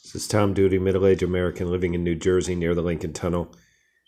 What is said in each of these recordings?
This is Tom Duty, middle-aged American living in New Jersey near the Lincoln Tunnel.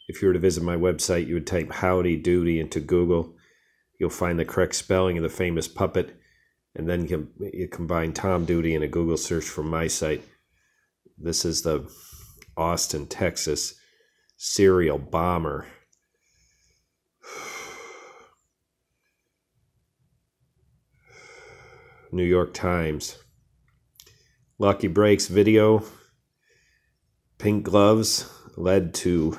If you were to visit my website, you would type Howdy Doody into Google. You'll find the correct spelling of the famous puppet, and then you combine Tom Duty in a Google search from my site. This is the Austin, Texas serial bomber. New York Times. Lucky Breaks video. Pink gloves led to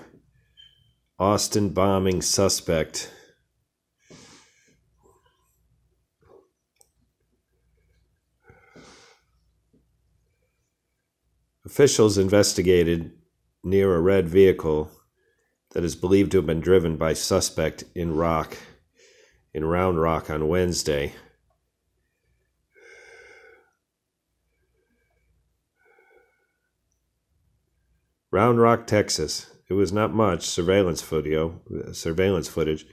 Austin bombing suspect. Officials investigated near a red vehicle that is believed to have been driven by suspect in Round Rock on Wednesday. Round Rock, Texas. It was not much surveillance footage,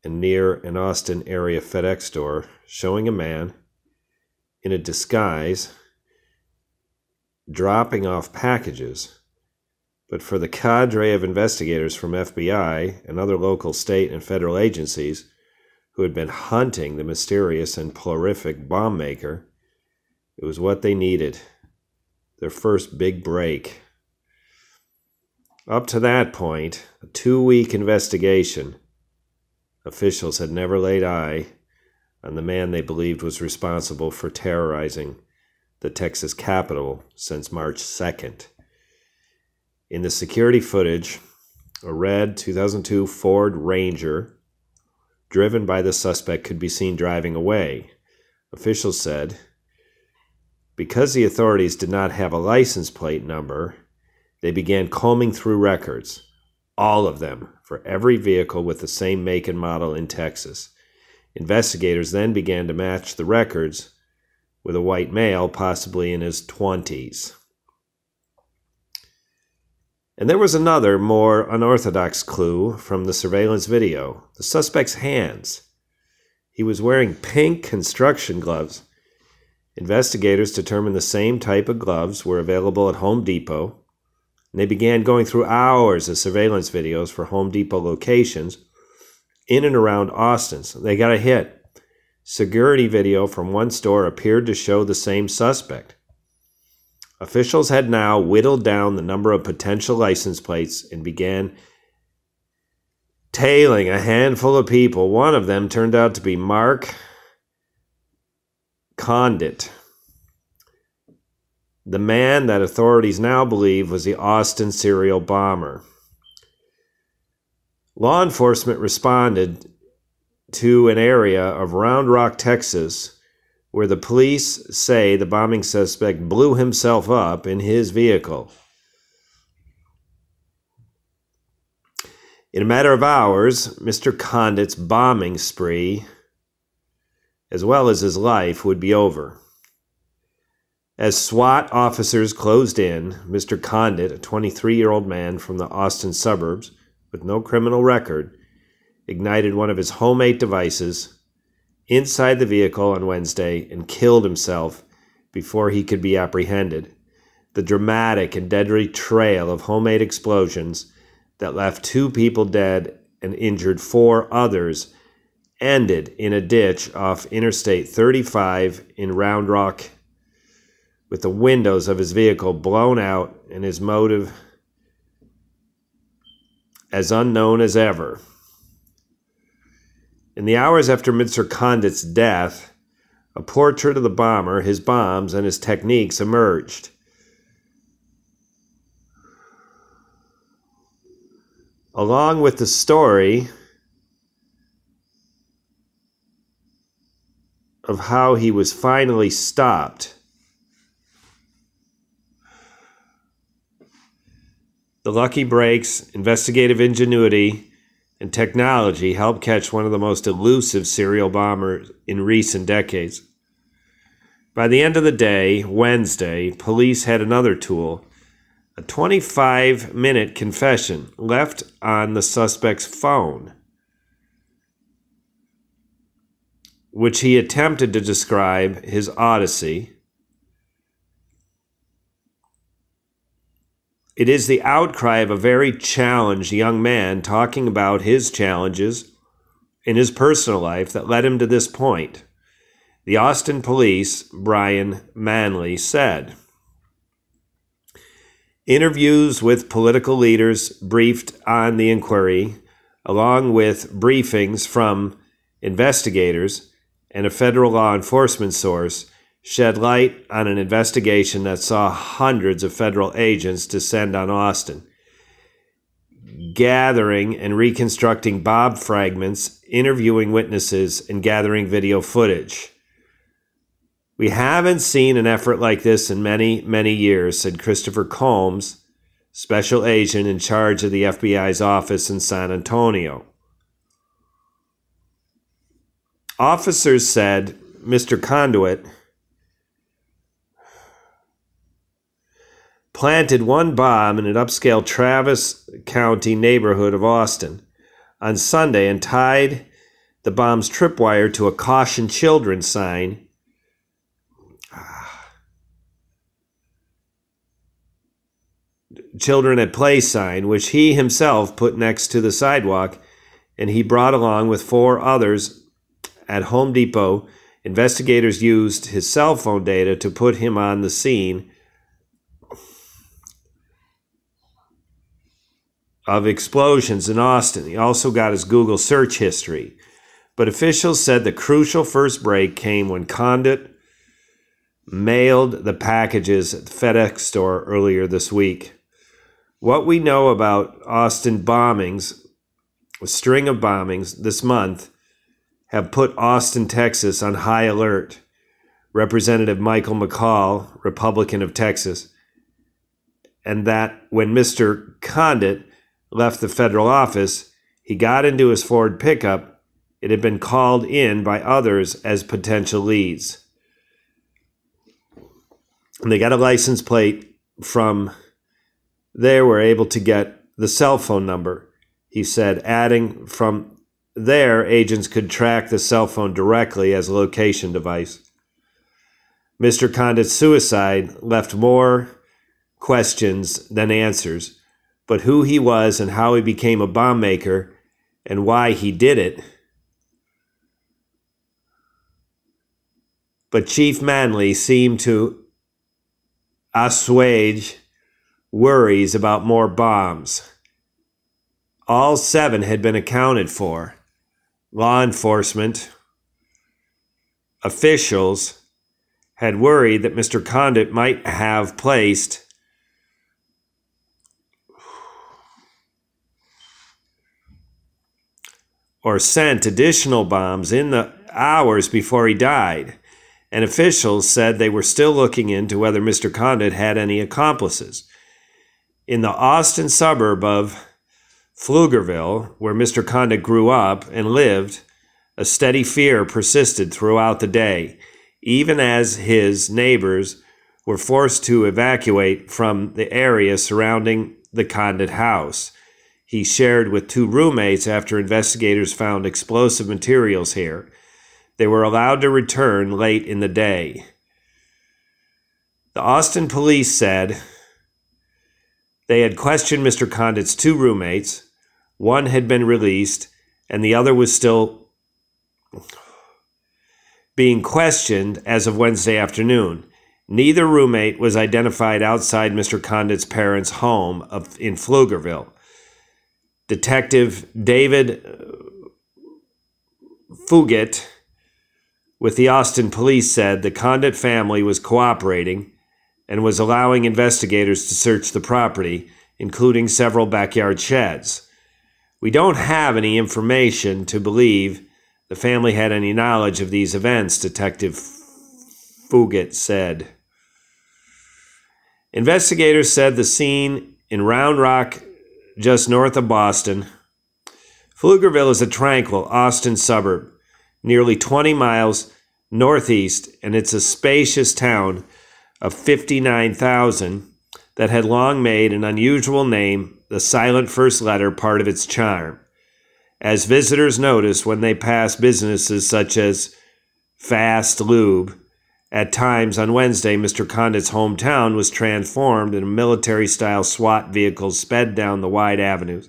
and near an Austin area FedEx store showing a man in a disguise dropping off packages. But for the cadre of investigators from FBI and other local, state, and federal agencies who had been hunting the mysterious and prolific bomb maker, it was what they needed. Their first big break. Up to that point, a 2-week investigation, officials had never laid eye on the man they believed was responsible for terrorizing the Texas Capitol since March 2nd. In the security footage, a red 2002 Ford Ranger, driven by the suspect, could be seen driving away. Officials said, because the authorities did not have a license plate number, they began combing through records, all of them, for every vehicle with the same make and model in Texas. Investigators then began to match the records with a white male, possibly in his 20s. And there was another, more unorthodox clue from the surveillance video: the suspect's hands. He was wearing pink construction gloves. Investigators determined the same type of gloves were available at Home Depot, and they began going through hours of surveillance videos for Home Depot locations in and around Austin. So they got a hit. Security video from one store appeared to show the same suspect. Officials had now whittled down the number of potential license plates and began tailing a handful of people. One of them turned out to be Mark Condit, the man that authorities now believe was the Austin serial bomber. Law enforcement responded to an area of Round Rock, Texas, where the police say the bombing suspect blew himself up in his vehicle. In a matter of hours, Mr. Condit's bombing spree, as well as his life, would be over. As SWAT officers closed in, Mr. Condit, a 23-year-old man from the Austin suburbs with no criminal record, ignited one of his homemade devices inside the vehicle on Wednesday and killed himself before he could be apprehended. The dramatic and deadly trail of homemade explosions that left 2 people dead and injured 4 others ended in a ditch off Interstate 35 in Round Rock, with the windows of his vehicle blown out and his motive as unknown as ever. In the hours after Mr. Condit's death, a portrait of the bomber, his bombs, and his techniques emerged. Along with the story of how he was finally stopped. The lucky breaks, investigative ingenuity, and technology helped catch one of the most elusive serial bombers in recent decades. By the end of the day, Wednesday, police had another tool: a 25-minute confession left on the suspect's phone. which he attempted to describe his odyssey It is the outcry of a very challenged young man talking about his challenges in his personal life that led him to this point. The Austin Police, Brian Manley, said. Interviews with political leaders briefed on the inquiry, along with briefings from investigators and a federal law enforcement source, shed light on an investigation that saw hundreds of federal agents descend on Austin, gathering and reconstructing bomb fragments, interviewing witnesses, and gathering video footage. We haven't seen an effort like this in many, many years, said Christopher Combs, special agent in charge of the FBI's office in San Antonio. Officers said Mr. Conduit planted one bomb in an upscale Travis County neighborhood of Austin on Sunday and tied the bomb's tripwire to a Caution Children sign Children at Play sign, which he himself put next to the sidewalk, and he brought along with 4 others at Home Depot. Investigators used his cell phone data to put him on the scene of explosions in Austin. He also got his Google search history. But officials said the crucial first break came when Conduit mailed the packages at the FedEx store earlier this week. What we know about Austin bombings, a string of bombings this month, have put Austin, Texas on high alert. Representative Michael McCall, Republican of Texas, and that when Mr. Conduit left the federal office, he got into his Ford pickup. It had been called in by others as potential leads. And they got a license plate from there, were able to get the cell phone number, he said, adding from there, agents could track the cell phone directly as a location device. Mr. Condit's suicide left more questions than answers, but who he was and how he became a bomb maker and why he did it. But Chief Manley seemed to assuage worries about more bombs. All 7 had been accounted for. Law enforcement officials had worried that Mr. Conduit might have placed or sent additional bombs in the hours before he died, and officials said they were still looking into whether Mr. Conduit had any accomplices. In the Austin suburb of Pflugerville, where Mr. Conduit grew up and lived, a steady fear persisted throughout the day, even as his neighbors were forced to evacuate from the area surrounding the Conduit house. He shared with 2 roommates after investigators found explosive materials here. They were allowed to return late in the day. The Austin police said they had questioned Mr. Condit's 2 roommates. One had been released, and the other was still being questioned as of Wednesday afternoon. Neither roommate was identified outside Mr. Condit's parents' home in Pflugerville. Detective David Fugit with the Austin police said the Conduit family was cooperating and was allowing investigators to search the property, including several backyard sheds. We don't have any information to believe the family had any knowledge of these events, Detective Fugit said. Investigators said the scene in Round Rock, just north of Boston. Pflugerville is a tranquil Austin suburb, nearly 20 miles northeast, and it's a spacious town of 59,000 that had long made an unusual name, the silent first letter, part of its charm. As visitors notice when they pass businesses such as Fast Lube At times on Wednesday, Mr. Condit's hometown was transformed and military-style SWAT vehicles sped down the wide avenues.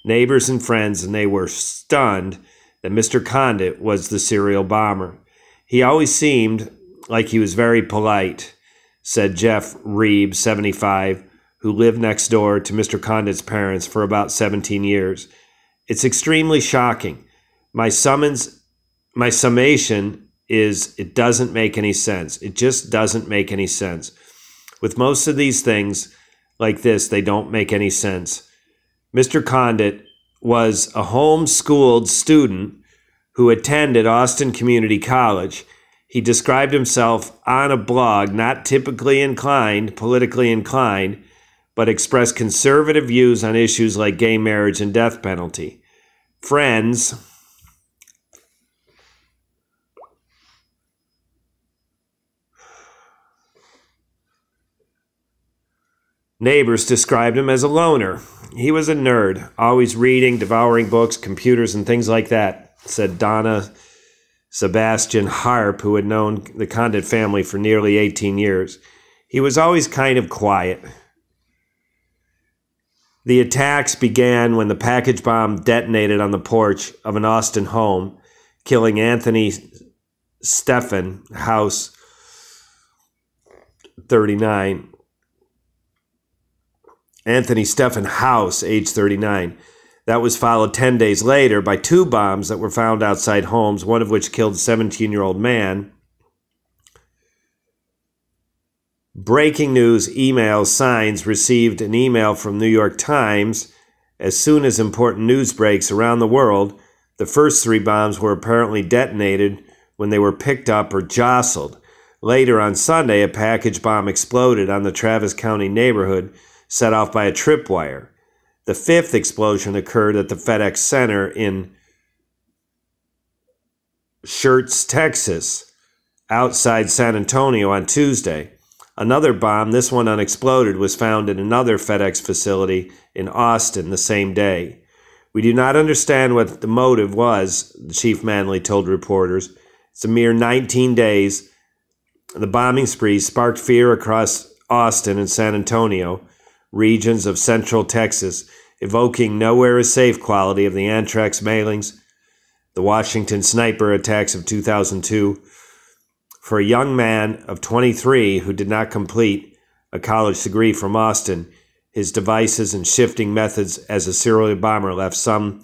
Neighbors and friends, and they were stunned that Mr. Condit was the serial bomber. He always seemed like he was very polite, said Jeff Reeb, 75, who lived next door to Mr. Condit's parents for about 17 years. It's extremely shocking. My summation is it doesn't make any sense. It just doesn't make any sense. With most of these things like this, they don't make any sense. Mr. Condit was a homeschooled student who attended Austin Community College. He described himself on a blog, not typically politically inclined, but expressed conservative views on issues like gay marriage and death penalty. Friends, neighbors described him as a loner. He was a nerd, always reading, devouring books, computers, and things like that, said Donna Sebastian Harp, who had known the Condit family for nearly 18 years. He was always kind of quiet. The attacks began when the package bomb detonated on the porch of an Austin home, killing Anthony Stephan House, 39. Anthony Stephan House, age 39. That was followed 10 days later by 2 bombs that were found outside homes, one of which killed a 17-year-old man. Breaking news email signs received an email from New York Times. As soon as important news breaks around the world, the first 3 bombs were apparently detonated when they were picked up or jostled. Later on Sunday, a package bomb exploded on the Travis County neighborhood, set off by a tripwire. The 5th explosion occurred at the FedEx Center in Schertz, Texas, outside San Antonio on Tuesday. Another bomb, this one unexploded, was found in another FedEx facility in Austin the same day. We do not understand what the motive was, Chief Manley told reporters. It's a mere 19 days. The bombing spree sparked fear across Austin and San Antonio, regions of central Texas, evoking nowhere is safe quality of the anthrax mailings, the Washington sniper attacks of 2002. For a young man of 23 who did not complete a college degree from Austin, his devices and shifting methods as a serial bomber left some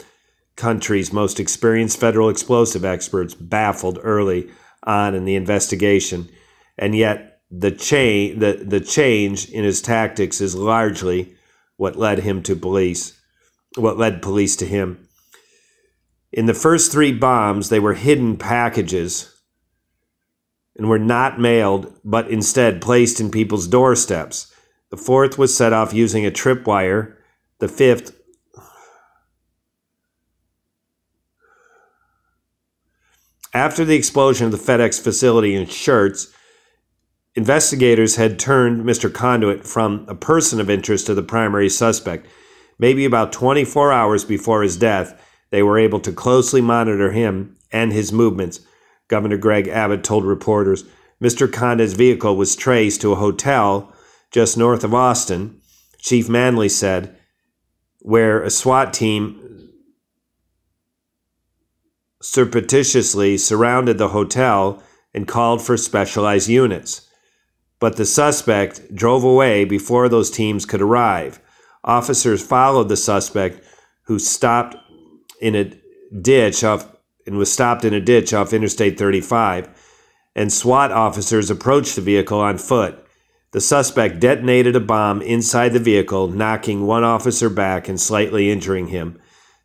country's most experienced federal explosive experts baffled early on in the investigation, and yet the change in his tactics is largely what led police to him. In the first 3 bombs, they were hidden packages and were not mailed, but instead placed in people's doorsteps. The 4th was set off using a tripwire. The 5th After the explosion of the FedEx facility in Schertz, investigators had turned Mr. Condit from a person of interest to the primary suspect. Maybe about 24 hours before his death, they were able to closely monitor him and his movements. Governor Greg Abbott told reporters. Mr. Condit's vehicle was traced to a hotel just north of Austin, Chief Manley said, where a SWAT team surreptitiously surrounded the hotel and called for specialized units. But the suspect drove away before those teams could arrive. Officers followed the suspect, who stopped in a ditch off Interstate 35, and SWAT officers approached the vehicle on foot. The suspect detonated a bomb inside the vehicle, knocking one officer back and slightly injuring him.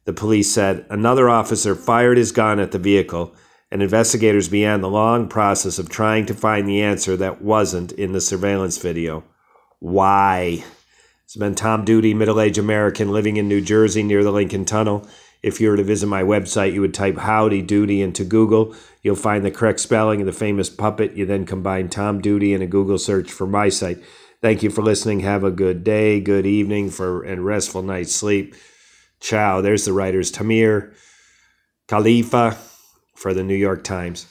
The police said another officer fired his gun at the vehicle, and investigators began the long process of trying to find the answer that wasn't in the surveillance video. Why? It's been Tom Duty, middle-aged American living in New Jersey near the Lincoln Tunnel. If you were to visit my website, you would type Howdy Doody into Google. You'll find the correct spelling of the famous puppet. You then combine Tom Duty in a Google search for my site. Thank you for listening. Have a good day, good evening, and restful night's sleep. Ciao. There's the writers. Tamir Khalifa for the New York Times.